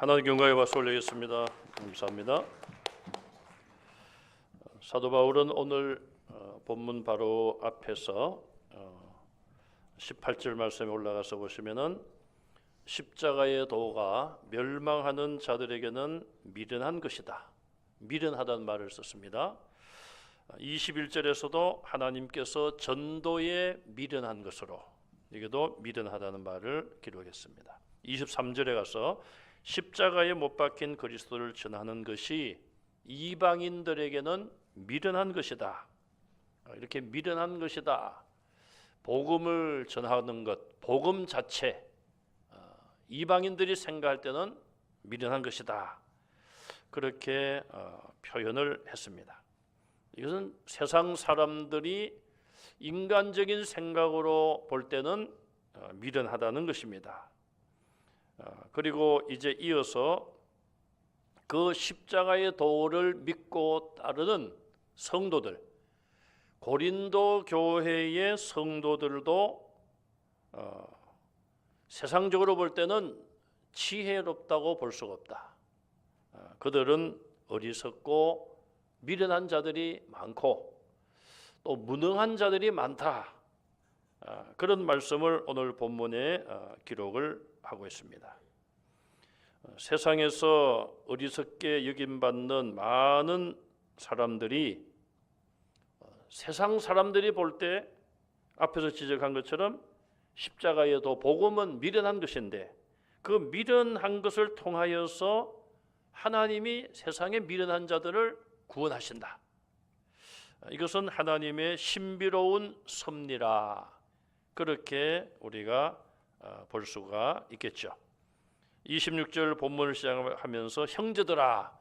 하나님 경과에 박수 올리겠습니다. 감사합니다. 사도 바울은 오늘 본문 바로 앞에서 18절 말씀에 올라가서 보시면은 십자가의 도가 멸망하는 자들에게는 미련한 것이다. 미련하다는 말을 썼습니다. 21절에서도 하나님께서 전도에 미련한 것으로 여기도 미련하다는 말을 기록했습니다. 23절에 가서 십자가에 못 박힌 그리스도를 전하는 것이 이방인들에게는 미련한 것이다. 이렇게 미련한 것이다. 복음을 전하는 것, 복음 자체 이방인들이 생각할 때는 미련한 것이다. 그렇게 표현을 했습니다. 이것은 세상 사람들이 인간적인 생각으로 볼 때는 미련하다는 것입니다. 그리고 이제 이어서 그 십자가의 도를 믿고 따르는 성도들, 고린도 교회의 성도들도 세상적으로 볼 때는 지혜롭다고 볼 수가 없다. 그들은 어리석고 미련한 자들이 많고 또 무능한 자들이 많다. 그런 말씀을 오늘 본문에 기록을 하고 있습니다. 세상에서 어리석게 여김받는 많은 사람들이 세상 사람들이 볼 때 앞에서 지적한 것처럼 십자가에도 복음은 미련한 것인데 그 미련한 것을 통하여서 하나님이 세상의 미련한 자들을 구원하신다. 이것은 하나님의 신비로운 섭리라. 그렇게 우리가 볼 수가 있겠죠. 26절 본문을 시작하면서 형제들아,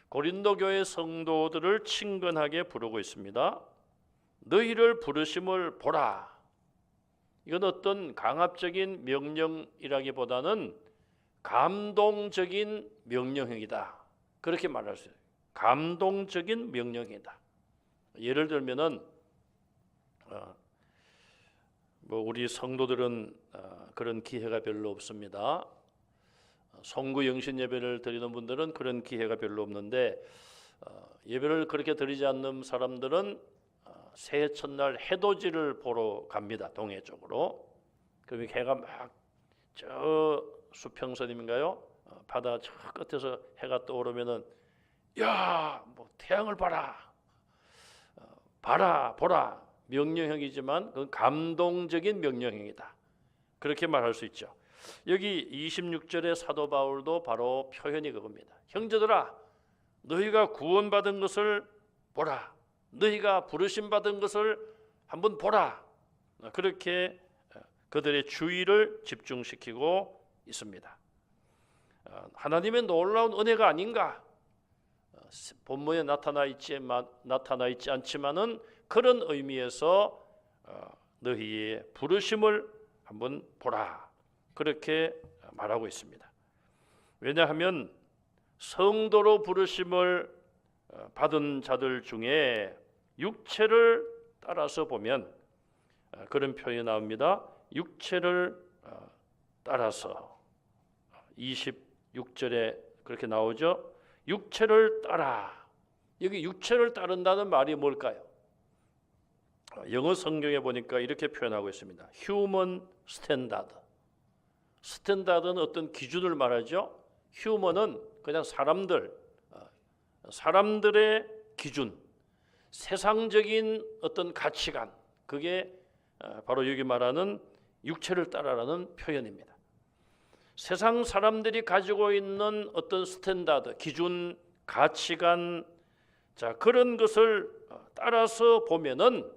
고린도 교회 성도들을 친근하게 부르고 있습니다. 너희를 부르심을 보라. 이건 어떤 강압적인 명령이라기보다는 감동적인 명령이다. 그렇게 말할 수 있어요. 감동적인 명령이다. 예를 들면은 우리 성도들은 그런 기회가 별로 없습니다. 성구 영신 예배를 드리는 분들은 그런 기회가 별로 없는데 예배를 그렇게 드리지 않는 사람들은 새해 첫날 해돋이를 보러 갑니다. 동해 쪽으로. 그러면 해가 막 저 수평선임인가요? 바다 저 끝에서 해가 떠오르면은 야, 뭐 태양을 봐라, 봐라, 보라. 명령형이지만 그건 감동적인 명령형이다. 그렇게 말할 수 있죠. 여기 26절의 사도 바울도 바로 표현이 그겁니다. 형제들아, 너희가 구원받은 것을 보라. 너희가 부르심 받은 것을 한번 보라. 그렇게 그들의 주의를 집중시키고 있습니다. 하나님의 놀라운 은혜가 아닌가? 본문에 나타나 있지 않지만은 그런 의미에서 너희의 부르심을 한번 보라. 그렇게 말하고 있습니다. 왜냐하면 성도로 부르심을 받은 자들 중에 육체를 따라서 보면 그런 표현이 나옵니다. 육체를 따라서 26절에 그렇게 나오죠. 육체를 따라. 여기 육체를 따른다는 말이 뭘까요? 영어 성경에 보니까 이렇게 표현하고 있습니다. Human standard. 스탠다드는 어떤 기준을 말하죠. 휴먼은 그냥 사람들의 기준, 세상적인 어떤 가치관, 그게 바로 여기 말하는 육체를 따라라는 표현입니다. 세상 사람들이 가지고 있는 어떤 스탠다드, 기준, 가치관, 그런 것을 따라서 보면은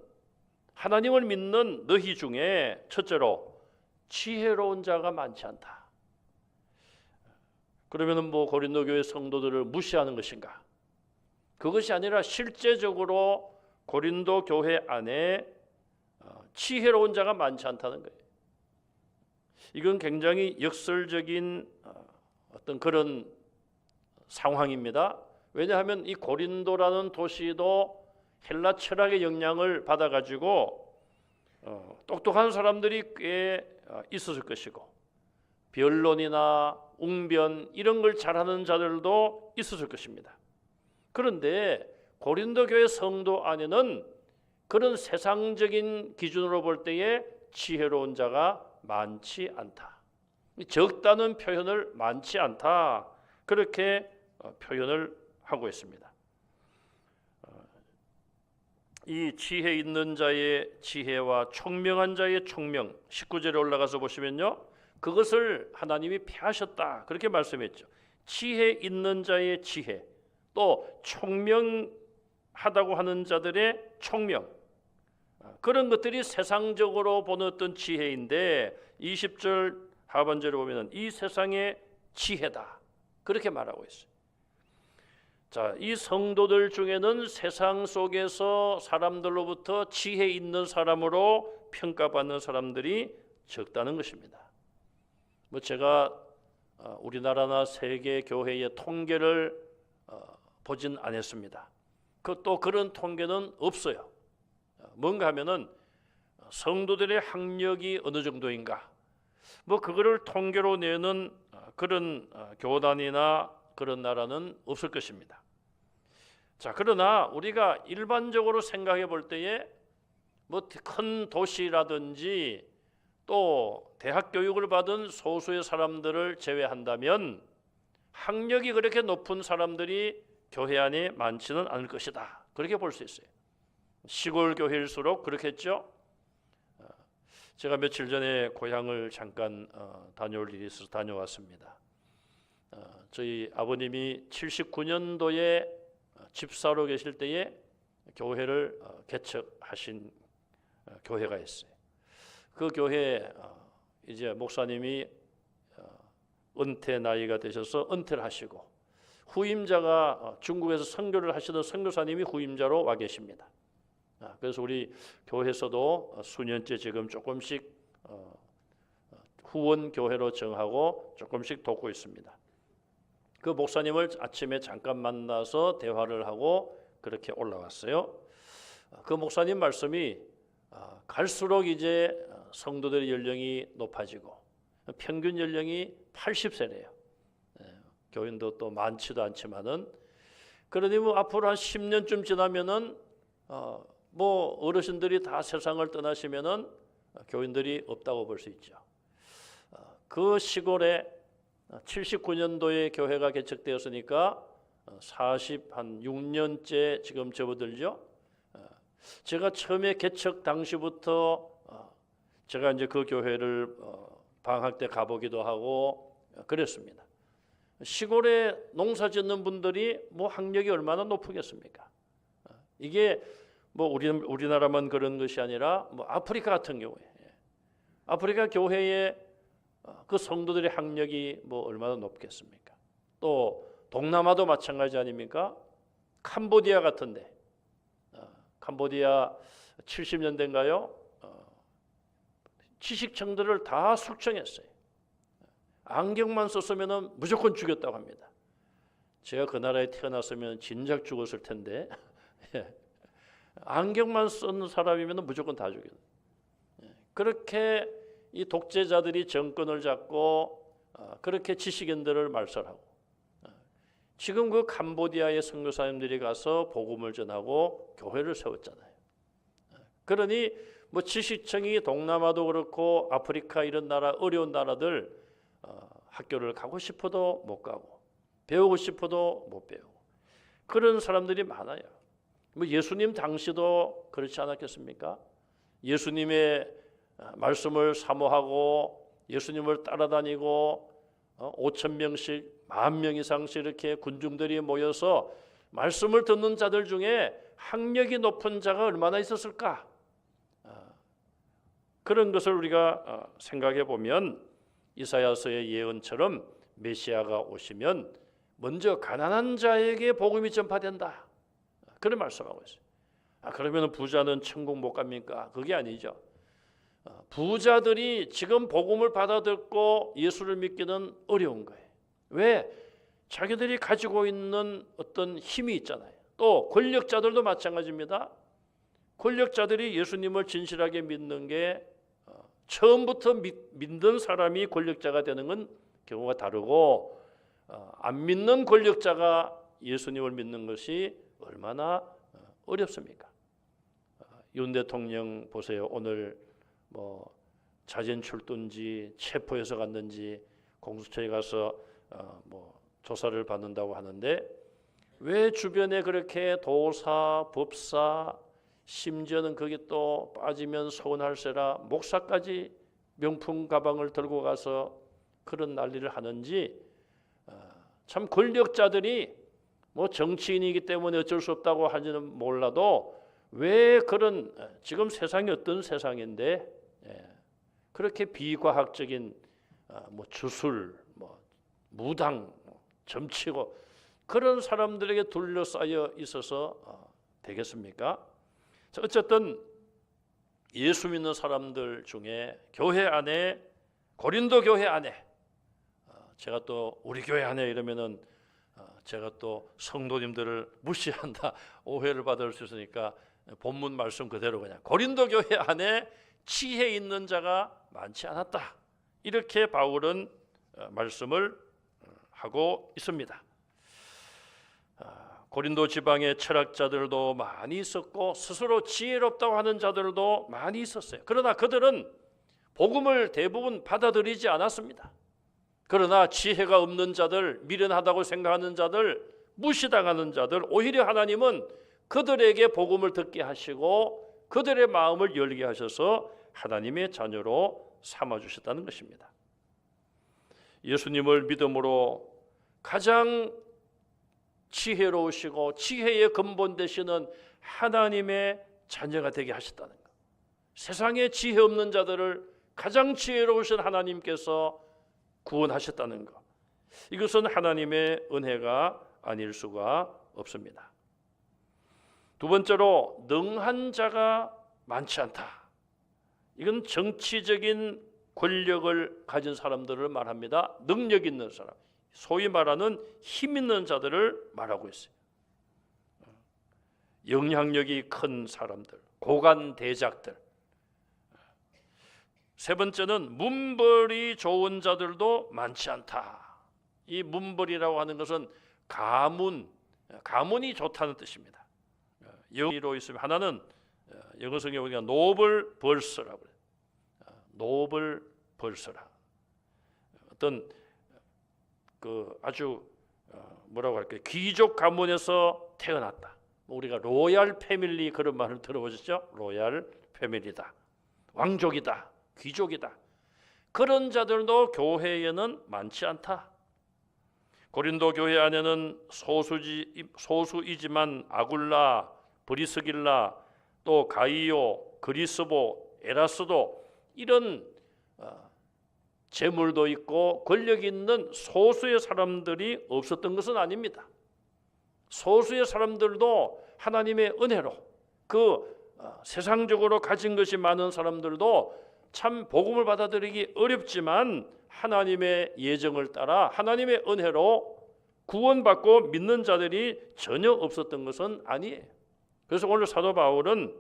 하나님을 믿는 너희 중에 첫째로 지혜로운 자가 많지 않다. 그러면은 고린도 교회 성도들을 무시하는 것인가? 그것이 아니라 실제적으로 고린도 교회 안에 지혜로운 자가 많지 않다는 거예요. 이건 굉장히 역설적인 어떤 그런 상황입니다. 왜냐하면 이 고린도라는 도시도 헬라 철학의 영향을 받아가지고 똑똑한 사람들이 꽤 있었을 것이고 변론이나 웅변 이런 걸 잘하는 자들도 있었을 것입니다. 그런데 고린도 교회 성도 안에는 그런 세상적인 기준으로 볼 때에 지혜로운 자가 많지 않다. 적다는 표현을 많지 않다. 그렇게 표현을 하고 있습니다. 이 지혜 있는 자의 지혜와 총명한 자의 총명 19절에 올라가서 보시면요. 그것을 하나님이 폐하셨다. 그렇게 말씀했죠. 지혜 있는 자의 지혜 또 총명하다고 하는 자들의 총명 그런 것들이 세상적으로 보는 어떤 지혜인데 20절 하반절에 보면 이 세상의 지혜다. 그렇게 말하고 있어요. 자, 이 성도들 중에는 세상 속에서 사람들로부터 지혜 있는 사람으로 평가받는 사람들이 적다는 것입니다. 뭐 제가 우리나라나 세계 교회의 통계를 보진 않았습니다. 또 그런 통계는 없어요. 뭔가 하면은 성도들의 학력이 어느 정도인가 뭐 그거를 통계로 내는 그런 교단이나 그런 나라는 없을 것입니다. 자, 그러나 우리가 일반적으로 생각해 볼 때에 뭐 큰 도시라든지 또 대학 교육을 받은 소수의 사람들을 제외한다면 학력이 그렇게 높은 사람들이 교회 안에 많지는 않을 것이다. 그렇게 볼 수 있어요. 시골 교회일수록 그렇겠죠. 제가 며칠 전에 고향을 잠깐 다녀올 일이 있어서 다녀왔습니다. 저희 아버님이 79년도에 집사로 계실 때에 교회를 개척하신 교회가 있어요. 그 교회 이제 목사님이 은퇴 나이가 되셔서 은퇴를 하시고 후임자가 중국에서 선교를 하시던 선교사님이 후임자로 와 계십니다. 그래서 우리 교회에서도 수년째 지금 조금씩 후원 교회로 정하고 조금씩 돕고 있습니다. 그 목사님을 아침에 잠깐 만나서 대화를 하고 그렇게 올라왔어요. 그 목사님 말씀이 갈수록 이제 성도들의 연령이 높아지고 평균 연령이 80세래요. 교인도 또 많지도 않지만은 그러니 뭐 앞으로 한 10년쯤 지나면은 뭐 어르신들이 다 세상을 떠나시면은 교인들이 없다고 볼 수 있죠. 그 시골에 79년도에 교회가 개척되었으니까 46년째 지금 접어들죠. 제가 처음에 개척 당시부터 제가 이제 그 교회를 방학 때 가보기도 하고 그랬습니다. 시골에 농사 짓는 분들이 뭐 학력이 얼마나 높겠습니까? 이게 뭐 우리나라만 그런 것이 아니라 뭐 아프리카 같은 경우에 아프리카 교회에 그 성도들의 학력이 뭐 얼마나 높겠습니까? 또 동남아도 마찬가지 아닙니까? 캄보디아 같은데 캄보디아 70년대인가요? 지식층들을 다 숙청했어요. 안경만 썼으면 무조건 죽였다고 합니다. 제가 그 나라에 태어났으면 진작 죽었을 텐데 안경만 쓴 사람이면 무조건 다 죽여요. 그렇게 이 독재자들이 정권을 잡고 그렇게 지식인들을 말살하고 지금 그 캄보디아의 선교사님들이 가서 복음을 전하고 교회를 세웠잖아요. 그러니 뭐 지식층이 동남아도 그렇고 아프리카 이런 나라 어려운 나라들 학교를 가고 싶어도 못 가고 배우고 싶어도 못 배우고 그런 사람들이 많아요. 뭐 예수님 당시도 그렇지 않았겠습니까? 예수님의 말씀을 사모하고 예수님을 따라다니고 5,000명씩 10,000명 이상씩 이렇게 군중들이 모여서 말씀을 듣는 자들 중에 학력이 높은 자가 얼마나 있었을까? 그런 것을 우리가 생각해 보면 이사야서의 예언처럼 메시아가 오시면 먼저 가난한 자에게 복음이 전파된다. 그런 말씀하고 있어요. 그러면 부자는 천국 못 갑니까? 그게 아니죠. 부자들이 지금 복음을 받아듣고 예수를 믿기는 어려운 거예요. 왜? 자기들이 가지고 있는 어떤 힘이 있잖아요. 또 권력자들도 마찬가지입니다. 권력자들이 예수님을 진실하게 믿는 게 처음부터 믿는 사람이 권력자가 되는 건 경우가 다르고 안 믿는 권력자가 예수님을 믿는 것이 얼마나 어렵습니까? 윤 대통령 보세요. 오늘 뭐 자진 출두인지 체포해서 갔는지 공수처에 가서 뭐 조사를 받는다고 하는데 왜 주변에 그렇게 도사, 법사, 심지어는 거기 또 빠지면 서운할세라 목사까지 명품 가방을 들고 가서 그런 난리를 하는지 참 권력자들이 뭐 정치인이기 때문에 어쩔 수 없다고 하지는 몰라도 왜 그런 지금 세상이 어떤 세상인데 그렇게 비과학적인 뭐 주술, 뭐 무당, 점치고 그런 사람들에게 둘러싸여 있어서 되겠습니까? 어쨌든 예수 믿는 사람들 중에 교회 안에 고린도 교회 안에 제가 또 우리 교회 안에 이러면은 제가 또 성도님들을 무시한다 오해를 받을 수 있으니까 본문 말씀 그대로 그냥 고린도 교회 안에 지혜 있는 자가 많지 않았다 이렇게 바울은 말씀을 하고 있습니다. 고린도 지방에 철학자들도 많이 있었고 스스로 지혜롭다고 하는 자들도 많이 있었어요. 그러나 그들은 복음을 대부분 받아들이지 않았습니다. 그러나 지혜가 없는 자들, 미련하다고 생각하는 자들, 무시당하는 자들, 오히려 하나님은 그들에게 복음을 듣게 하시고 그들의 마음을 열게 하셔서 하나님의 자녀로 삼아주셨다는 것입니다. 예수님을 믿음으로 가장 지혜로우시고 지혜의 근본 되시는 하나님의 자녀가 되게 하셨다는 것. 세상에 지혜 없는 자들을 가장 지혜로우신 하나님께서 구원하셨다는 것. 이것은 하나님의 은혜가 아닐 수가 없습니다. 두 번째로 능한 자가 많지 않다. 이건 정치적인 권력을 가진 사람들을 말합니다. 능력 있는 사람, 소위 말하는 힘 있는 자들을 말하고 있어요. 영향력이 큰 사람들, 고관 대작들. 세 번째는 문벌이 좋은 자들도 많지 않다. 이 문벌이라고 하는 것은 가문이 좋다는 뜻입니다. 영어로 있으면 하나는 영어 성경에 보니까 노블 벌스라고 그래요. 노블 벌스라. 어떤 그 아주 뭐라고 할까요? 귀족 가문에서 태어났다. 우리가 로얄 패밀리 그런 말을 들어보셨죠? 로얄 패밀리다. 왕족이다. 귀족이다. 그런 자들도 교회에는 많지 않다. 고린도 교회 안에는 소수이지만 아굴라, 브리스길라, 또 가이오, 그리스보, 에라스도 이런 재물도 있고 권력이 있는 소수의 사람들이 없었던 것은 아닙니다. 소수의 사람들도 하나님의 은혜로 세상적으로 가진 것이 많은 사람들도 참 복음을 받아들이기 어렵지만 하나님의 예정을 따라 하나님의 은혜로 구원받고 믿는 자들이 전혀 없었던 것은 아니에요. 그래서 오늘 사도 바울은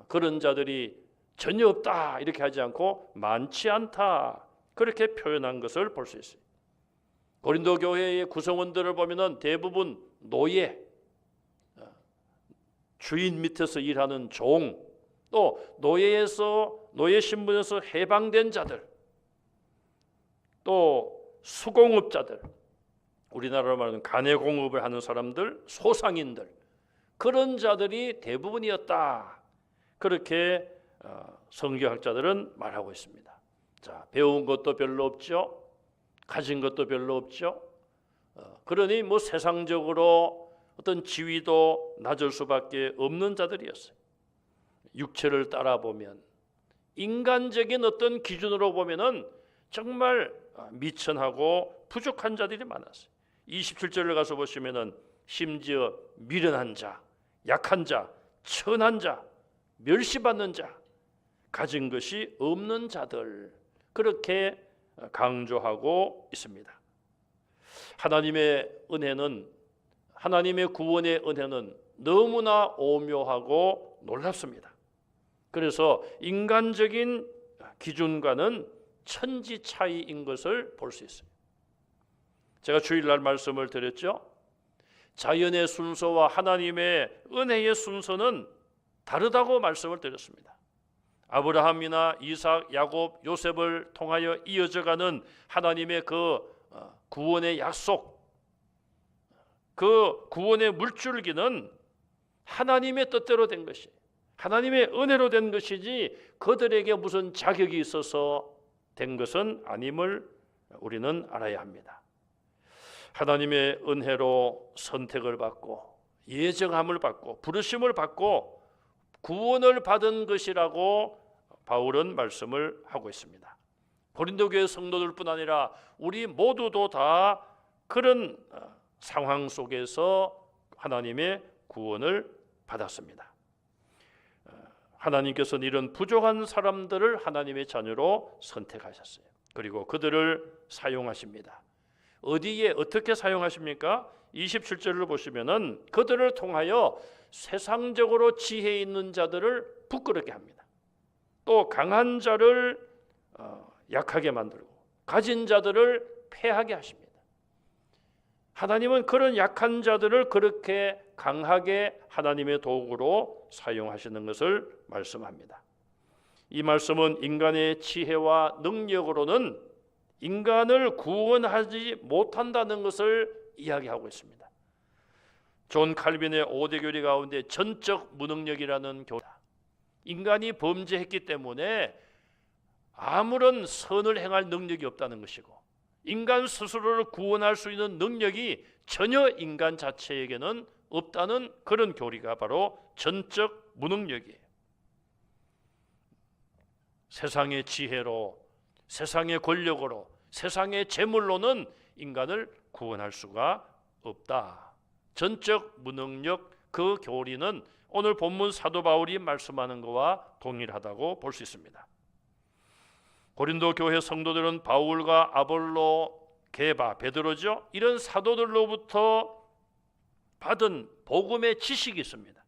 그런 자들이 전혀 없다 이렇게 하지 않고 많지 않다 그렇게 표현한 것을 볼 수 있어요. 고린도 교회의 구성원들을 보면은 대부분 노예, 주인 밑에서 일하는 종, 또 노예 신분에서 해방된 자들, 또 수공업자들, 우리나라로 말하는 간해공업을 하는 사람들, 소상인들 그런 자들이 대부분이었다. 그렇게 성경학자들은 말하고 있습니다. 자, 배운 것도 별로 없죠. 가진 것도 별로 없죠. 그러니 뭐 세상적으로 어떤 지위도 낮을 수밖에 없는 자들이었어요. 육체를 따라보면 인간적인 어떤 기준으로 보면은 정말 미천하고 부족한 자들이 많았어요. 27절을 가서 보시면은 심지어 미련한 자, 약한 자, 천한 자, 멸시받는 자, 가진 것이 없는 자들 그렇게 강조하고 있습니다. 하나님의 은혜는 하나님의 구원의 은혜는 너무나 오묘하고 놀랍습니다. 그래서 인간적인 기준과는 천지 차이인 것을 볼 수 있어요. 제가 주일날 말씀을 드렸죠. 자연의 순서와 하나님의 은혜의 순서는 다르다고 말씀을 드렸습니다. 아브라함이나 이삭, 야곱, 요셉을 통하여 이어져가는 하나님의 그 구원의 약속, 그 구원의 물줄기는 하나님의 뜻대로 된 것이, 하나님의 은혜로 된 것이지 그들에게 무슨 자격이 있어서 된 것은 아님을 우리는 알아야 합니다. 하나님의 은혜로 선택을 받고 예정함을 받고 부르심을 받고 구원을 받은 것이라고 바울은 말씀을 하고 있습니다. 고린도 교회 성도들뿐 아니라 우리 모두도 다 그런 상황 속에서 하나님의 구원을 받았습니다. 하나님께서는 이런 부족한 사람들을 하나님의 자녀로 선택하셨어요. 그리고 그들을 사용하십니다. 어디에 어떻게 사용하십니까? 27절을 보시면은 그들을 통하여 세상적으로 지혜 있는 자들을 부끄럽게 합니다. 또 강한 자를 약하게 만들고 가진 자들을 패하게 하십니다. 하나님은 그런 약한 자들을 그렇게 강하게 하나님의 도구로 사용하시는 것을 말씀합니다. 이 말씀은 인간의 지혜와 능력으로는 인간을 구원하지 못한다는 것을 이야기하고 있습니다. 존 칼빈의 5대 교리 가운데 전적 무능력이라는 교리다. 인간이 범죄했기 때문에 아무런 선을 행할 능력이 없다는 것이고 인간 스스로를 구원할 수 있는 능력이 전혀 인간 자체에게는 없다는 그런 교리가 바로 전적 무능력이에요. 세상의 지혜로, 세상의 권력으로, 세상의 재물로는 인간을 구원할 수가 없다. 전적 무능력, 그 교리는 오늘 본문 사도 바울이 말씀하는 것과 동일하다고 볼 수 있습니다. 고린도 교회 성도들은 바울과 아볼로, 게바, 베드로죠. 이런 사도들로부터 받은 복음의 지식이 있습니다.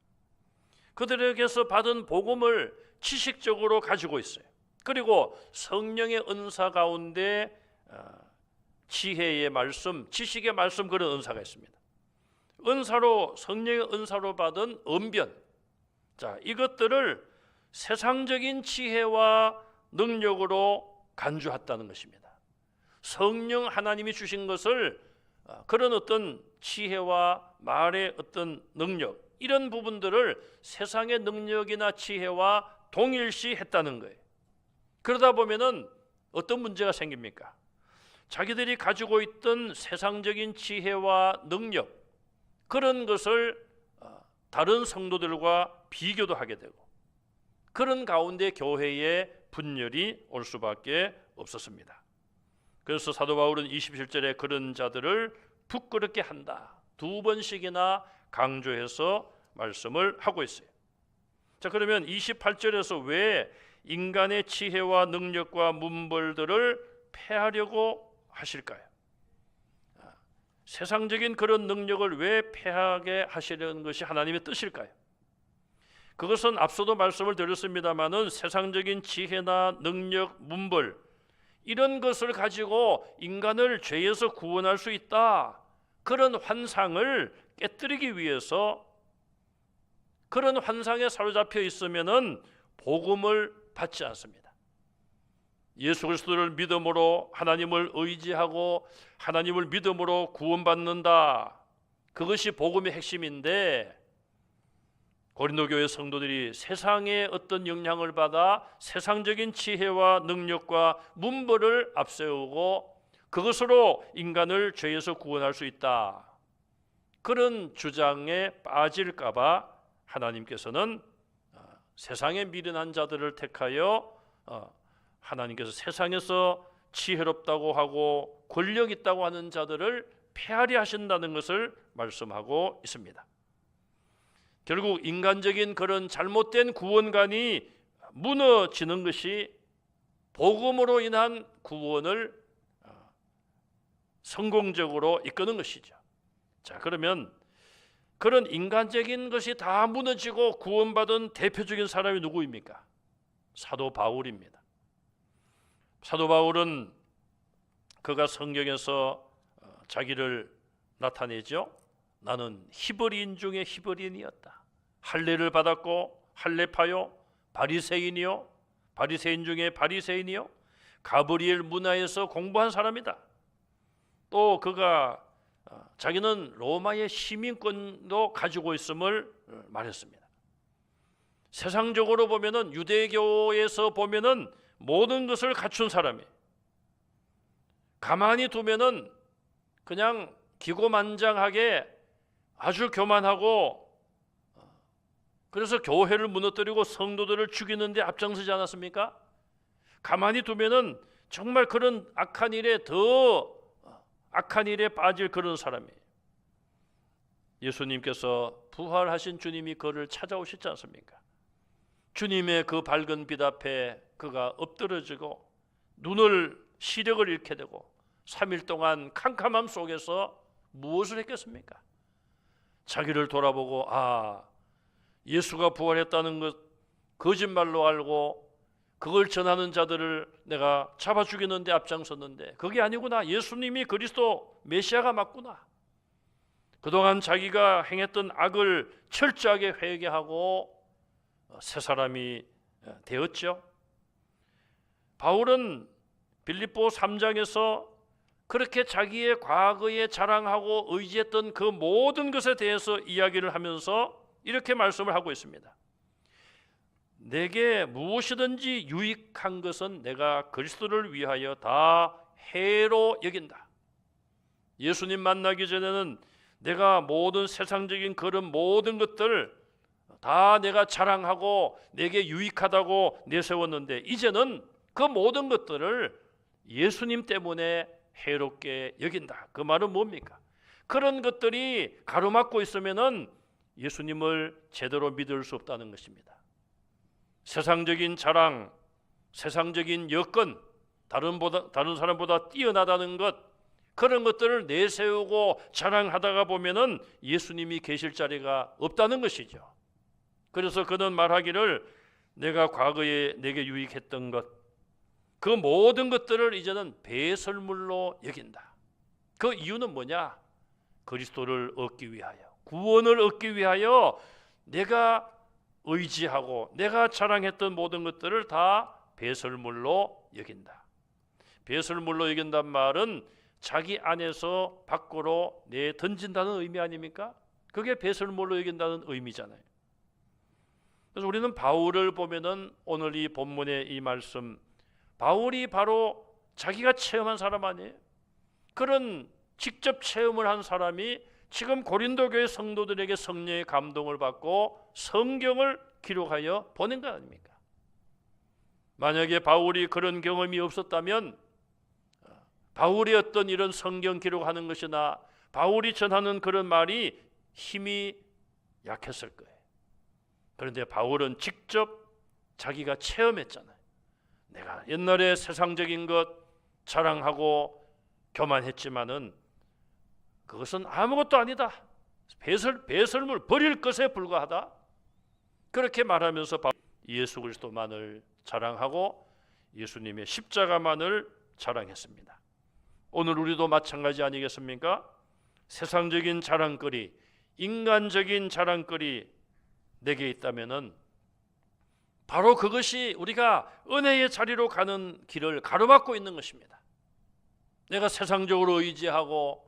그들에게서 받은 복음을 지식적으로 가지고 있어요. 그리고 성령의 은사 가운데 지혜의 말씀, 지식의 말씀, 그런 은사가 있습니다. 은사로, 성령의 은사로 받은 언변, 자, 이것들을 세상적인 지혜와 능력으로 간주했다는 것입니다. 성령 하나님이 주신 것을 그런 어떤 지혜와 말의 어떤 능력, 이런 부분들을 세상의 능력이나 지혜와 동일시했다는 거예요. 그러다 보면은 어떤 문제가 생깁니까? 자기들이 가지고 있던 세상적인 지혜와 능력, 그런 것을 다른 성도들과 비교도 하게 되고 그런 가운데 교회에 분열이 올 수밖에 없었습니다. 그래서 사도 바울은 27절에 그런 자들을 부끄럽게 한다, 2번씩이나 강조해서 말씀을 하고 있어요. 자, 그러면 28절에서 왜 인간의 지혜와 능력과 문벌들을 패하려고 하실까요? 세상적인 그런 능력을 왜 패하게 하시려는 것이 하나님의 뜻일까요? 그것은 앞서도 말씀을 드렸습니다마는 세상적인 지혜나 능력, 문벌, 이런 것을 가지고 인간을 죄에서 구원할 수 있다, 그런 환상을 깨뜨리기 위해서, 그런 환상에 사로잡혀 있으면은 복음을 받지 않습니다. 예수 그리스도를 믿음으로 하나님을 의지하고 하나님을 믿음으로 구원받는다, 그것이 복음의 핵심인데 고린도 교회 성도들이 세상의 어떤 영향을 받아 세상적인 지혜와 능력과 문벌을 앞세우고 그것으로 인간을 죄에서 구원할 수 있다, 그런 주장에 빠질까 봐 하나님께서는 세상에 미련한 자들을 택하여 하나님께서 세상에서 지혜롭다고 하고 권력 있다고 하는 자들을 폐하려 하신다는 것을 말씀하고 있습니다. 결국 인간적인 그런 잘못된 구원관이 무너지는 것이 복음으로 인한 구원을 성공적으로 이끄는 것이죠. 자, 그러면 그런 인간적인 것이 다 무너지고 구원받은 대표적인 사람이 누구입니까? 사도 바울입니다. 사도 바울은 그가 성경에서 자기를 나타내죠. 나는 히브리인 중에 히브리인이었다. 할례를 받았고 할례파요, 바리새인이요, 바리새인 중에 바리새인이요, 가브리엘 문화에서 공부한 사람이다. 또 그가 자기는 로마의 시민권도 가지고 있음을 말했습니다. 세상적으로 보면은, 유대교에서 보면은 모든 것을 갖춘 사람이, 가만히 두면은 그냥 기고만장하게 아주 교만하고, 그래서 교회를 무너뜨리고 성도들을 죽이는 데 앞장서지 않았습니까? 가만히 두면은 정말 그런 악한 일에 더 악한 일에 빠질 그런 사람이에요. 예수님께서 부활하신 주님이 그를 찾아오셨지 않습니까? 주님의 그 밝은 빛 앞에 그가 엎드러지고 눈을 시력을 잃게 되고 3일 동안 캄캄함 속에서 무엇을 했겠습니까? 자기를 돌아보고, 예수가 부활했다는 것 거짓말로 알고 그걸 전하는 자들을 내가 잡아 죽이는데 앞장섰는데 그게 아니구나. 예수님이 그리스도 메시아가 맞구나. 그동안 자기가 행했던 악을 철저하게 회개하고 새 사람이 되었죠. 바울은 빌립보 3장에서 그렇게 자기의 과거에 자랑하고 의지했던 그 모든 것에 대해서 이야기를 하면서 이렇게 말씀을 하고 있습니다. 내게 무엇이든지 유익한 것은 내가 그리스도를 위하여 다 해로 여긴다. 예수님 만나기 전에는 내가 모든 세상적인 그런 모든 것들 다 내가 자랑하고 내게 유익하다고 내세웠는데, 이제는 그 모든 것들을 예수님 때문에 해롭게 여긴다. 그 말은 뭡니까? 그런 것들이 가로막고 있으면은 예수님을 제대로 믿을 수 없다는 것입니다. 세상적인 자랑, 세상적인 여건, 다른 사람보다 뛰어나다는 것, 그런 것들을 내세우고 자랑하다가 보면은 예수님이 계실 자리가 없다는 것이죠. 그래서 그는 말하기를, 내가 과거에 내게 유익했던 것, 그 모든 것들을 이제는 배설물로 여긴다. 그 이유는 뭐냐? 그리스도를 얻기 위하여, 구원을 얻기 위하여 내가 의지하고 내가 자랑했던 모든 것들을 다 배설물로 여긴다. 배설물로 여긴단 말은 자기 안에서 밖으로 내던진다는 의미 아닙니까? 그게 배설물로 여긴다는 의미잖아요. 그래서 우리는 바울을 보면은 오늘 이 본문의 이 말씀, 바울이 바로 자기가 체험한 사람 아니에요? 그런 직접 체험을 한 사람이 지금 고린도 교회 성도들에게 성령의 감동을 받고 성경을 기록하여 보낸 것 아닙니까? 만약에 바울이 그런 경험이 없었다면 바울이 어떤 이런 성경 기록하는 것이나 바울이 전하는 그런 말이 힘이 약했을 거예요. 그런데 바울은 직접 자기가 체험했잖아요. 내가 옛날에 세상적인 것 자랑하고 교만했지만은 그것은 아무것도 아니다. 배설물, 버릴 것에 불과하다. 그렇게 말하면서 예수 그리스도만을 자랑하고 예수님의 십자가만을 자랑했습니다. 오늘 우리도 마찬가지 아니겠습니까? 세상적인 자랑거리, 인간적인 자랑거리 내게 있다면은 바로 그것이 우리가 은혜의 자리로 가는 길을 가로막고 있는 것입니다. 내가 세상적으로 의지하고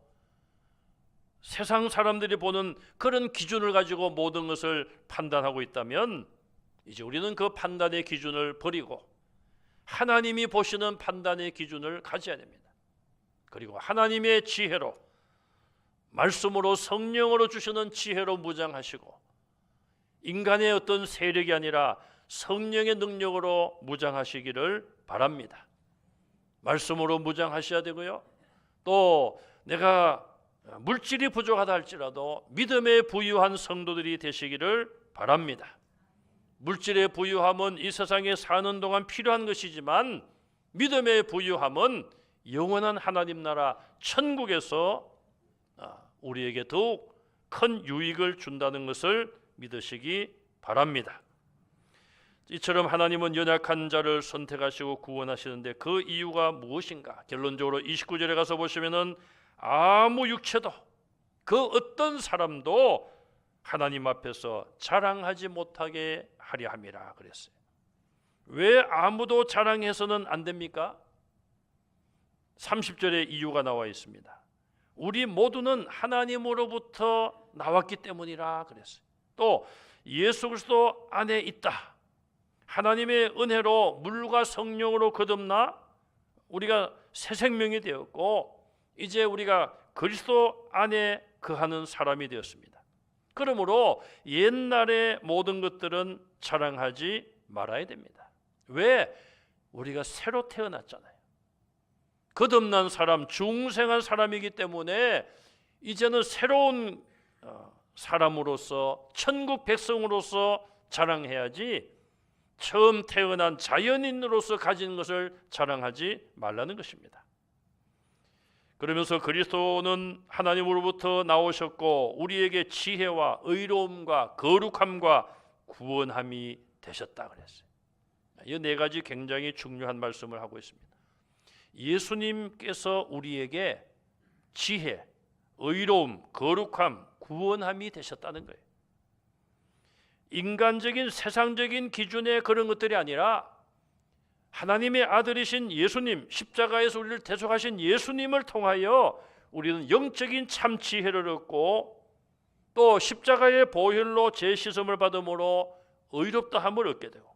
세상 사람들이 보는 그런 기준을 가지고 모든 것을 판단하고 있다면 이제 우리는 그 판단의 기준을 버리고 하나님이 보시는 판단의 기준을 가져야 됩니다. 그리고 하나님의 지혜로, 말씀으로, 성령으로 주시는 지혜로 무장하시고 인간의 어떤 세력이 아니라 성령의 능력으로 무장하시기를 바랍니다. 말씀으로 무장하셔야 되고요. 또 내가 물질이 부족하다 할지라도 믿음에 부유한 성도들이 되시기를 바랍니다. 물질의 부유함은 이 세상에 사는 동안 필요한 것이지만 믿음의 부유함은 영원한 하나님 나라 천국에서 우리에게 더욱 큰 유익을 준다는 것을 믿으시기 바랍니다. 이처럼 하나님은 연약한 자를 선택하시고 구원하시는데 그 이유가 무엇인가? 결론적으로 29절에 가서 보시면은 아무 육체도 그 어떤 사람도 하나님 앞에서 자랑하지 못하게 하려 함이라 그랬어요. 왜 아무도 자랑해서는 안 됩니까? 30절에 이유가 나와 있습니다. 우리 모두는 하나님으로부터 나왔기 때문이라 그랬어요. 또 예수 그리스도 안에 있다. 하나님의 은혜로 물과 성령으로 거듭나 우리가 새 생명이 되었고 이제 우리가 그리스도 안에 거하는 사람이 되었습니다. 그러므로 옛날의 모든 것들은 자랑하지 말아야 됩니다. 왜? 우리가 새로 태어났잖아요. 거듭난 사람, 중생한 사람이기 때문에 이제는 새로운 사람으로서 천국 백성으로서 자랑해야지 처음 태어난 자연인으로서 가진 것을 자랑하지 말라는 것입니다. 그러면서 그리스도는 하나님으로부터 나오셨고 우리에게 지혜와 의로움과 거룩함과 구원함이 되셨다 그랬어요. 이 네 가지 굉장히 중요한 말씀을 하고 있습니다. 예수님께서 우리에게 지혜, 의로움, 거룩함, 구원함이 되셨다는 거예요. 인간적인 세상적인 기준의 그런 것들이 아니라 하나님의 아들이신 예수님, 십자가에서 우리를 대속하신 예수님을 통하여 우리는 영적인 참 지혜를 얻고 또 십자가의 보혈로 죄 씻음을 받음으로 의롭다함을 얻게 되고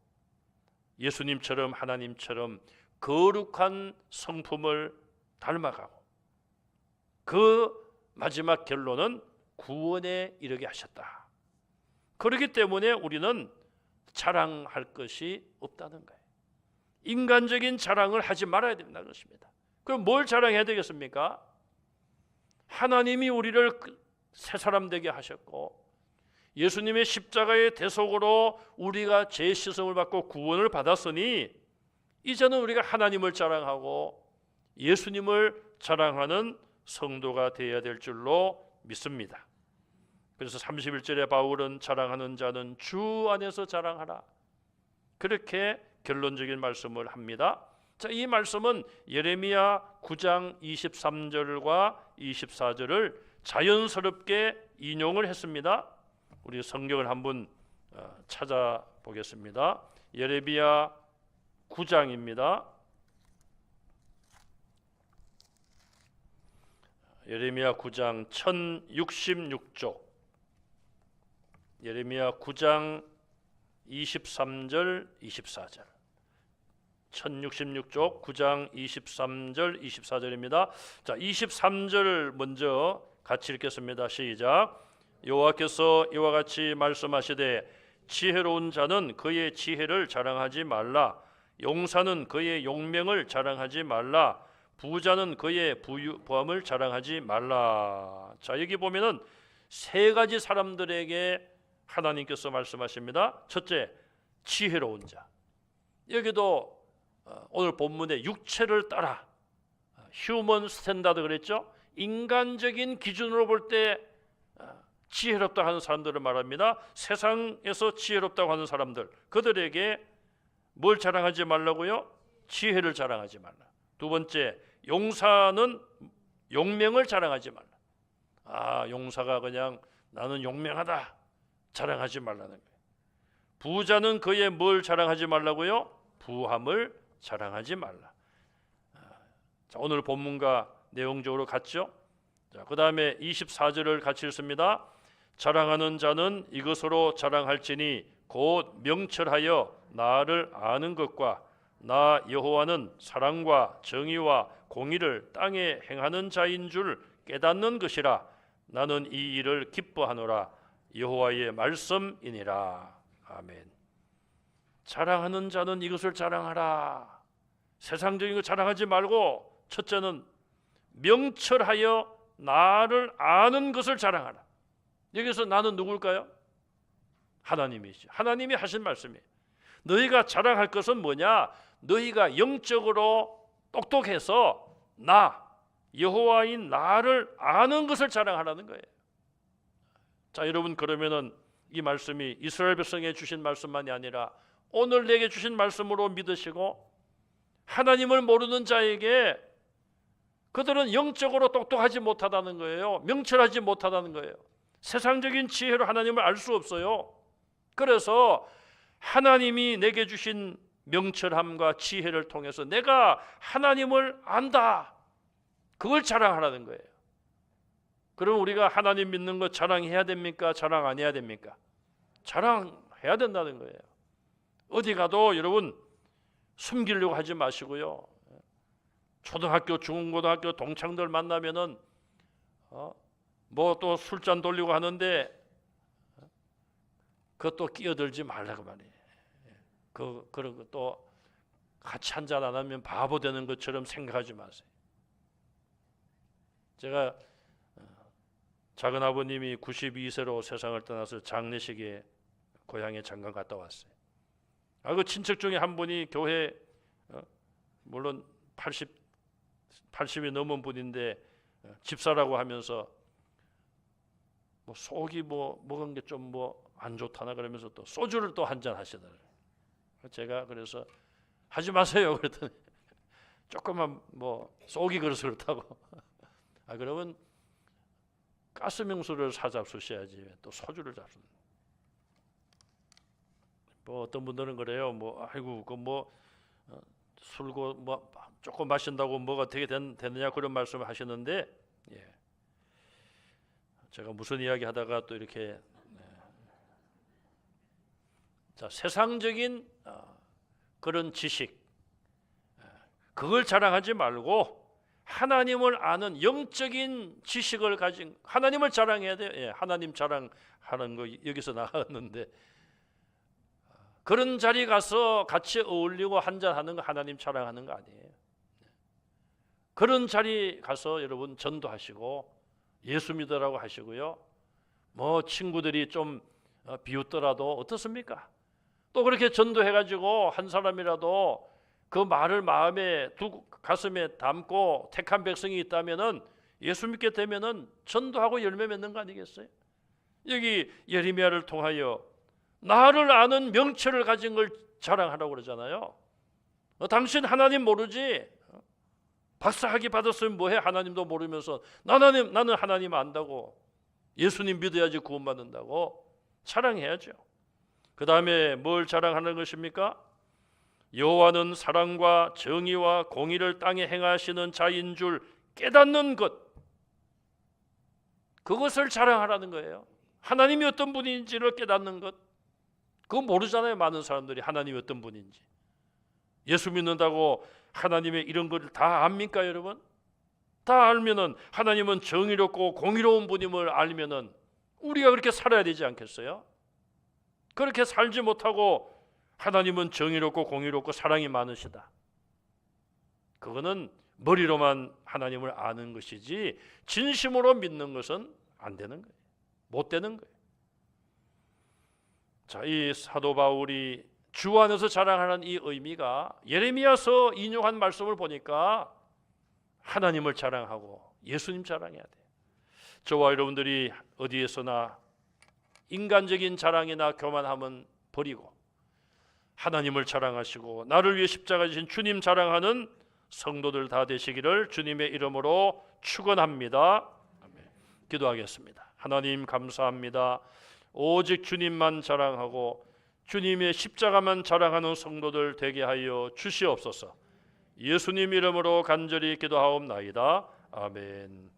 예수님처럼 하나님처럼 거룩한 성품을 닮아가고 그 마지막 결론은 구원에 이르게 하셨다. 그렇기 때문에 우리는 자랑할 것이 없다는 거예요. 인간적인 자랑을 하지 말아야 된다는 것입니다. 그럼 뭘 자랑해야 되겠습니까? 하나님이 우리를 새 사람 되게 하셨고 예수님의 십자가의 대속으로 우리가 죄 씻음을 받고 구원을 받았으니 이제는 우리가 하나님을 자랑하고 예수님을 자랑하는 성도가 되어야 될 줄로 믿습니다. 그래서 31절에 바울은 자랑하는 자는 주 안에서 자랑하라. 그렇게 결론적인 말씀을 합니다. 자, 이 말씀은 예레미야 9장 23절과 24절을 자연스럽게 인용을 했습니다. 우리 성경을 한번 찾아보겠습니다. 예레미야 9장입니다. 예레미야 9장 1066쪽 예레미야 9장 23절 24절 1066쪽 9장 23절 24절입니다. 자, 23절 먼저 같이 읽겠습니다. 시작. 여호와께서 이와 같이 말씀하시되 지혜로운 자는 그의 지혜를 자랑하지 말라. 용사는 그의 용맹을 자랑하지 말라. 부자는 그의 부함을 자랑하지 말라. 자, 여기 보면은 세 가지 사람들에게 하나님께서 말씀하십니다. 첫째, 지혜로운 자. 여기도 오늘 본문에 육체를 따라 휴먼 스탠다드 그랬죠. 인간적인 기준으로 볼 때 지혜롭다고 하는 사람들을 말합니다. 세상에서 지혜롭다고 하는 사람들, 그들에게 뭘 자랑하지 말라고요? 지혜를 자랑하지 말라. 두 번째, 용사는 용맹을 자랑하지 말라. 아, 용사가 그냥 나는 용맹하다 자랑하지 말라는 거예요. 부자는 그의 뭘 자랑하지 말라고요? 부함을 자랑하지 말라. 자, 오늘 본문과 내용적으로 같죠? 자, 그 다음에 24절을 같이 읽습니다. 자랑하는 자는 이것으로 자랑할지니 곧 명철하여 나를 아는 것과 나 여호와는 사랑과 정의와 공의를 땅에 행하는 자인 줄 깨닫는 것이라. 나는 이 일을 기뻐하노라. 여호와의 말씀이니라. 아멘. 자랑하는 자는 이것을 자랑하라. 세상적인 거 자랑하지 말고 첫째는 명철하여 나를 아는 것을 자랑하라. 여기서 나는 누굴까요? 하나님이죠. 하나님이 하신 말씀이에요. 너희가 자랑할 것은 뭐냐? 너희가 영적으로 똑똑해서 나 여호와인 나를 아는 것을 자랑하라는 거예요. 자, 여러분, 그러면은 이 말씀이 이스라엘 백성에 주신 말씀만이 아니라 오늘 내게 주신 말씀으로 믿으시고, 하나님을 모르는 자에게 그들은 영적으로 똑똑하지 못하다는 거예요. 명철하지 못하다는 거예요. 세상적인 지혜로 하나님을 알 수 없어요. 그래서 하나님이 내게 주신 명철함과 지혜를 통해서 내가 하나님을 안다, 그걸 자랑하라는 거예요. 그럼 우리가 하나님 믿는 거 자랑해야 됩니까? 자랑 안 해야 됩니까? 자랑해야 된다는 거예요. 어디 가도 여러분 숨기려고 하지 마시고요. 초등학교, 중고등학교 동창들 만나면은 뭐 또 술잔 돌리고 하는데 그것도 끼어들지 말라고 말이에요. 그런 것도 같이 한잔 안 하면 바보 되는 것처럼 생각하지 마세요. 제가 작은 아버님이 92세로 세상을 떠나서 장례식에 고향에 잠깐 갔다 왔어요. 그 친척 중에 한 분이 교회 물론 80이 넘은 분인데 집사라고 하면서 뭐 속이 먹은 게 좀 안 좋다나 그러면서 또 소주를 또 한 잔 하시더라고요. 제가 그래서 하지 마세요 그랬더니 조금만 속이 그래서 그렇다고. 그러면 가스명수를 사잡수셔야지 또 소주를 잡수는. 어떤 분들은 그래요. 아이고 술고 조금 마신다고 뭐가 되게 되느냐 그런 말씀을 하시는데, 제가 무슨 이야기 하다가 또 이렇게 세상적인 그런 지식, 그걸 자랑하지 말고 하나님을 아는 영적인 지식을 가진 하나님을 자랑해야 돼요. 하나님 자랑하는 거 여기서 나왔는데, 그런 자리 가서 같이 어울리고 한잔하는 거 하나님 자랑하는 거 아니에요. 그런 자리 가서 여러분 전도하시고 예수 믿으라고 하시고요. 친구들이 좀 비웃더라도 어떻습니까? 또 그렇게 전도해가지고 한 사람이라도 그 말을 마음에 가슴에 담고 택한 백성이 있다면은, 예수 믿게 되면은 전도하고 열매 맺는 거 아니겠어요? 여기 예레미야를 통하여 나를 아는 명철을 가진 걸 자랑하라고 그러잖아요. 당신 하나님 모르지? 박사학위 받았으면 뭐해? 하나님도 모르면서 나는 하나님 안다고, 예수님 믿어야지 구원받는다고 자랑해야죠. 그 다음에 뭘 자랑하는 것입니까? 여호와는 사랑과 정의와 공의를 땅에 행하시는 자인 줄 깨닫는 것, 그것을 자랑하라는 거예요. 하나님이 어떤 분인지를 깨닫는 것, 그거 모르잖아요. 많은 사람들이 하나님이 어떤 분인지. 예수 믿는다고 하나님의 이런 것을 다 압니까 여러분? 다 알면은 하나님은 정의롭고 공의로운 분임을 알면은 우리가 그렇게 살아야 되지 않겠어요? 그렇게 살지 못하고 하나님은 정의롭고 공의롭고 사랑이 많으시다, 그거는 머리로만 하나님을 아는 것이지 진심으로 믿는 것은 안 되는 거예요. 못 되는 거예요. 이 사도 바울이 주 안에서 자랑하는 이 의미가 예레미야서 인용한 말씀을 보니까 하나님을 자랑하고 예수님 자랑해야 돼요. 저와 여러분들이 어디에서나 인간적인 자랑이나 교만함은 버리고 하나님을 자랑하시고 나를 위해 십자가 지신 주님 자랑하는 성도들 다 되시기를 주님의 이름으로 축원합니다. 아멘. 기도하겠습니다. 하나님 감사합니다. 오직 주님만 자랑하고 주님의 십자가만 자랑하는 성도들 되게 하여 주시옵소서. 예수님 이름으로 간절히 기도하옵나이다. 아멘.